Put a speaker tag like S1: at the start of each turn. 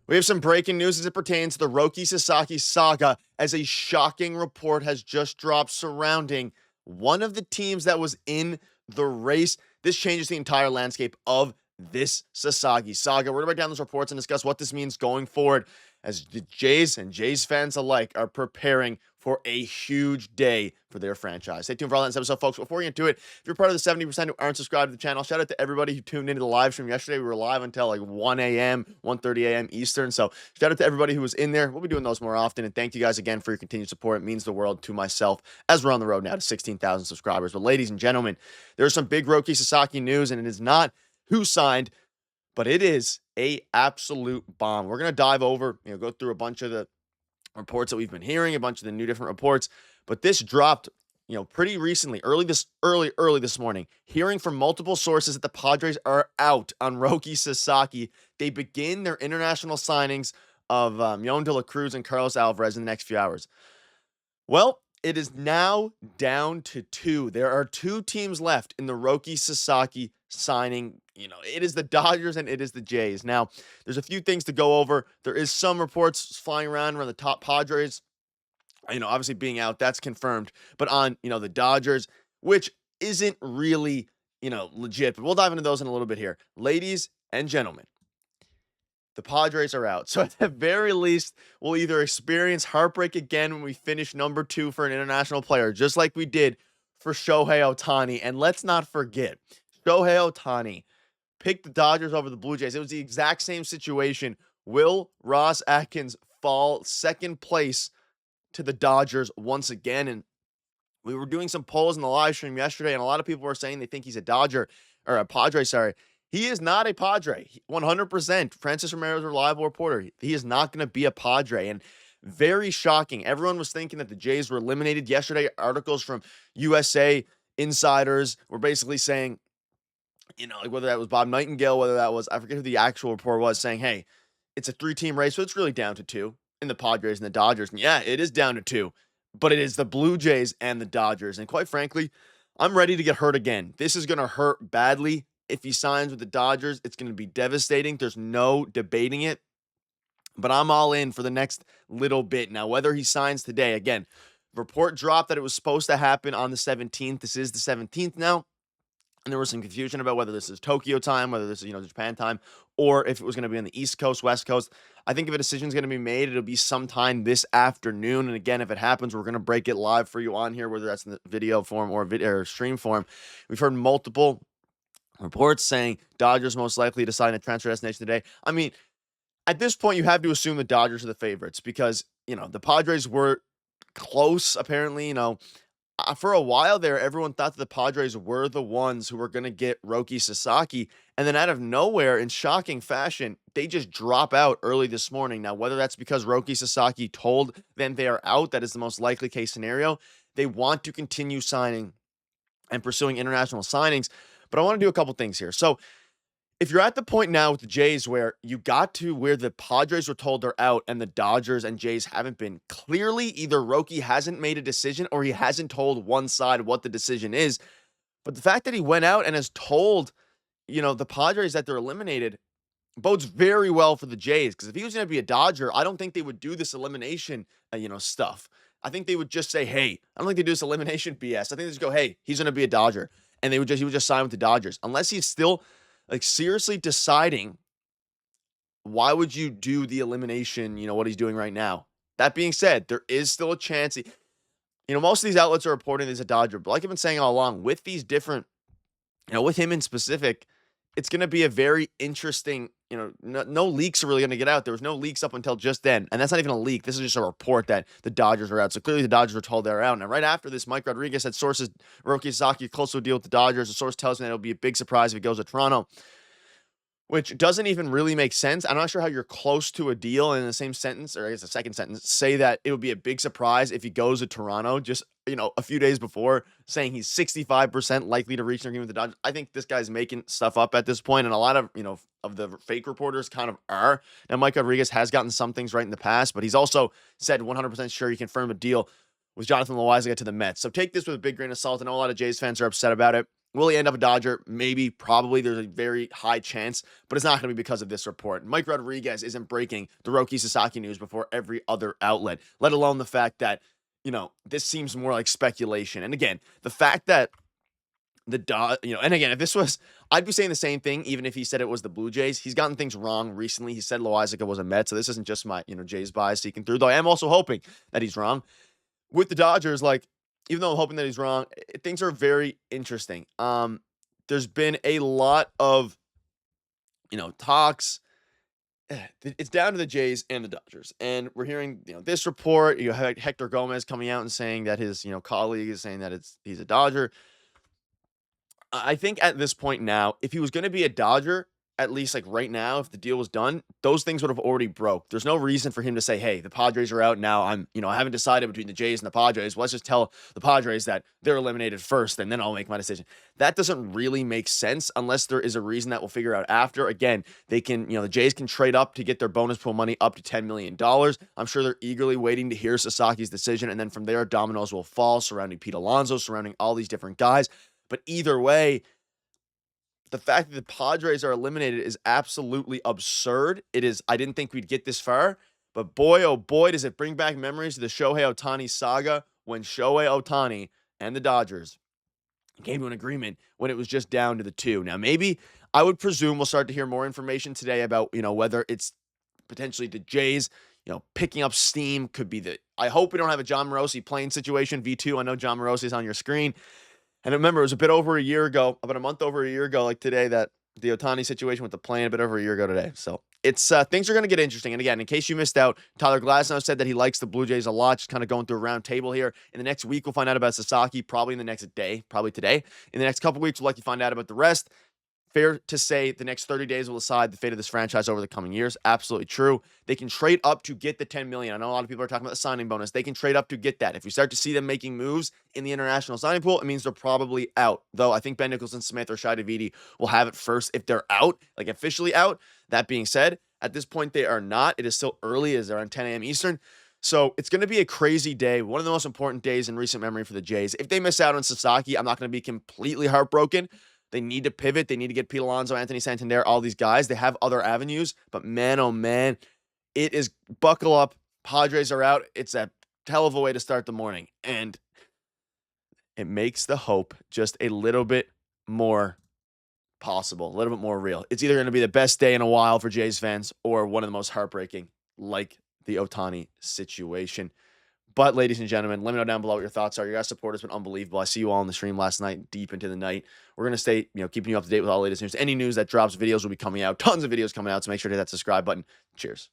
S1: We have some breaking news as it pertains to the Roki Sasaki saga, as a shocking report has just dropped surrounding one of the teams that was in the race. This changes the entire landscape of this Sasaki saga. We're going to break down those reports and discuss what this means going forward as the Jays and Jays fans alike are preparing for a huge day for their franchise. Stay tuned for all that in this episode, folks. Before we get into it, if you're part of the 70% who aren't subscribed to the channel, shout out to everybody who tuned into the live stream yesterday. We were live until like 1 a.m., 1:30 a.m. Eastern. So shout out to everybody who was in there. We'll be doing those more often. And thank you guys again for your continued support. It means the world to myself as we're on the road now to 16,000 subscribers. But ladies and gentlemen, there's some big Roki Sasaki news, and it is not who signed, but it is a absolute bomb. We're going to dive over, go through a bunch of the reports that we've been hearing, a bunch of the new different reports, but this dropped, pretty recently, early this morning, hearing from multiple sources that the Padres are out on Roki Sasaki. They begin their international signings of Yon De La Cruz and Carlos Alvarez in the next few hours. Well, it is now down to two. There are two teams left in the Roki Sasaki signing. It is the Dodgers and it is the Jays. Now, there's a few things to go over. There is some reports flying around the top Padres, obviously being out, that's confirmed. But on, the Dodgers, which isn't really, legit. But we'll dive into those in a little bit here. Ladies and gentlemen, the Padres are out. So at the very least, we'll either experience heartbreak again when we finish number 2 for an international player, just like we did for Shohei Ohtani. And let's not forget, Shohei Ohtani picked the Dodgers over the Blue Jays. It was the exact same situation. Will Ross Atkins fall second place to the Dodgers once again? And we were doing some polls in the live stream yesterday, and a lot of people were saying they think he's a Dodger, or a Padre, sorry. He is not a Padre, 100%. Francis Romero's a reliable reporter. He is not going to be a Padre, and very shocking. Everyone was thinking that the Jays were eliminated yesterday. Articles from USA insiders were basically saying, like whether that was Bob Nightingale, whether that was, I forget who the actual report was, saying, hey, it's a 3-team race, so it's really down to 2 in the Padres and the Dodgers. And yeah, it is down to 2, but it is the Blue Jays and the Dodgers. And quite frankly, I'm ready to get hurt again. This is going to hurt badly. If he signs with the Dodgers, it's going to be devastating. There's no debating it. But I'm all in for the next little bit. Now, whether he signs today, again, report dropped that it was supposed to happen on the 17th. This is the 17th now. And there was some confusion about whether this is Tokyo time, whether this is, Japan time, or if it was going to be on the East Coast, West Coast. I think if a decision is going to be made, it'll be sometime this afternoon. And again, if it happens, we're going to break it live for you on here, whether that's in the video form or video or stream form. We've heard multiple reports saying Dodgers most likely decide a transfer destination today. I mean, at this point, you have to assume the Dodgers are the favorites because, the Padres were close, apparently, for a while there, everyone thought that the Padres were the ones who were going to get Roki Sasaki. And then out of nowhere, in shocking fashion, they just drop out early this morning. Now, whether that's because Roki Sasaki told them they are out, that is the most likely case scenario. They want to continue signing and pursuing international signings. But I want to do a couple things here. So if you're at the point now with the Jays where you got to where the Padres were told they're out and the Dodgers and Jays haven't been, clearly either Roki hasn't made a decision or he hasn't told one side what the decision is. But the fact that he went out and has told, the Padres that they're eliminated bodes very well for the Jays. Because if he was going to be a Dodger, I don't think they would do this elimination, stuff. I think they would just say, hey, I don't think they do this elimination BS. I think they just go, hey, he's going to be a Dodger. And he would just sign with the Dodgers. Unless he's still seriously deciding, why would you do the elimination, what he's doing right now? That being said, there is still a chance. Most of these outlets are reporting he's a Dodger. But like I've been saying all along, with these different, with him in specific, it's going to be a very interesting, no leaks are really going to get out. There was no leaks up until just then. And that's not even a leak. This is just a report that the Dodgers are out. So clearly the Dodgers were told they're out. Now, right after this, Mike Rodriguez said sources, Roki Sasaki close to a deal with the Dodgers. The source tells me that it'll be a big surprise if he goes to Toronto, which doesn't even really make sense. I'm not sure how you're close to a deal in the same sentence, or I guess the second sentence, say that it would be a big surprise if he goes to Toronto just, a few days before, saying he's 65% likely to reach an agreement with the Dodgers. I think this guy's making stuff up at this point, and a lot of, of the fake reporters kind of are. Now, Mike Rodriguez has gotten some things right in the past, but he's also said 100% sure he confirmed a deal with Jonathan Loaizaga to the Mets. So take this with a big grain of salt. I know a lot of Jays fans are upset about it. Will he end up a Dodger? Maybe, probably. There's a very high chance, but it's not going to be because of this report. Mike Rodriguez isn't breaking the Roki Sasaki news before every other outlet, let alone the fact that, this seems more like speculation. And again, the fact that and again, if this was, I'd be saying the same thing, even if he said it was the Blue Jays. He's gotten things wrong recently. He said Loizaga was a Met, so this isn't just my, Jays bias seeking through, though I am also hoping that he's wrong. With the Dodgers, even though I'm hoping that he's wrong, things are very interesting. There's been a lot of, talks. It's down to the Jays and the Dodgers. And we're hearing, this report. You have Hector Gomez coming out and saying that his, colleague is saying that he's a Dodger. I think at this point now, if he was going to be a Dodger, at least right now, if the deal was done, those things would have already broke. There's no reason for him to say, hey, the Padres are out now. I haven't decided between the Jays and the Padres. Well, let's just tell the Padres that they're eliminated first, and then I'll make my decision. That doesn't really make sense unless there is a reason that we'll figure out after. Again, they can, the Jays can trade up to get their bonus pool money up to $10 million. I'm sure they're eagerly waiting to hear Sasaki's decision, and then from there, dominoes will fall surrounding Pete Alonso, surrounding all these different guys. But either way, the fact that the Padres are eliminated is absolutely absurd. It is. I didn't think we'd get this far, but boy, oh boy, does it bring back memories of the Shohei Ohtani saga when Shohei Ohtani and the Dodgers came to an agreement when it was just down to the two. Now, maybe I would presume we'll start to hear more information today about, whether it's potentially the Jays, picking up steam. Could be I hope we don't have a John Morosi playing situation. V2, I know John Morosi is on your screen. And remember, it was about a month over a year ago, like today, that the Ohtani situation with the plane, a bit over a year ago today. So it's things are going to get interesting. And again, in case you missed out, Tyler Glasnow said that he likes the Blue Jays a lot, just kind of going through a round table here. In the next week, we'll find out about Sasaki, probably in the next day, probably today. In the next couple weeks, we'll likely find out about the rest. Fair to say the next 30 days will decide the fate of this franchise over the coming years. Absolutely true. They can trade up to get the $10 million. I know a lot of people are talking about the signing bonus. They can trade up to get that. If we start to see them making moves in the international signing pool, it means they're probably out. Though I think Ben Nicholson-Smith or Shai Davidi will have it first if they're out, officially out. That being said, at this point, they are not. It is still early as they're on 10 a.m. Eastern. So it's going to be a crazy day. One of the most important days in recent memory for the Jays. If they miss out on Sasaki, I'm not going to be completely heartbroken. They need to pivot. They need to get Pete Alonso, Anthony Santander, all these guys. They have other avenues, but man, oh man, it is buckle up. Padres are out. It's a hell of a way to start the morning, and it makes the hope just a little bit more possible, a little bit more real. It's either going to be the best day in a while for Jays fans or one of the most heartbreaking, like the Ohtani situation. But, ladies and gentlemen, let me know down below what your thoughts are. Your guys' support has been unbelievable. I see you all on the stream last night, deep into the night. We're going to stay, keeping you up to date with all the latest news. Any news that drops, videos will be coming out. Tons of videos coming out, so make sure to hit that subscribe button. Cheers.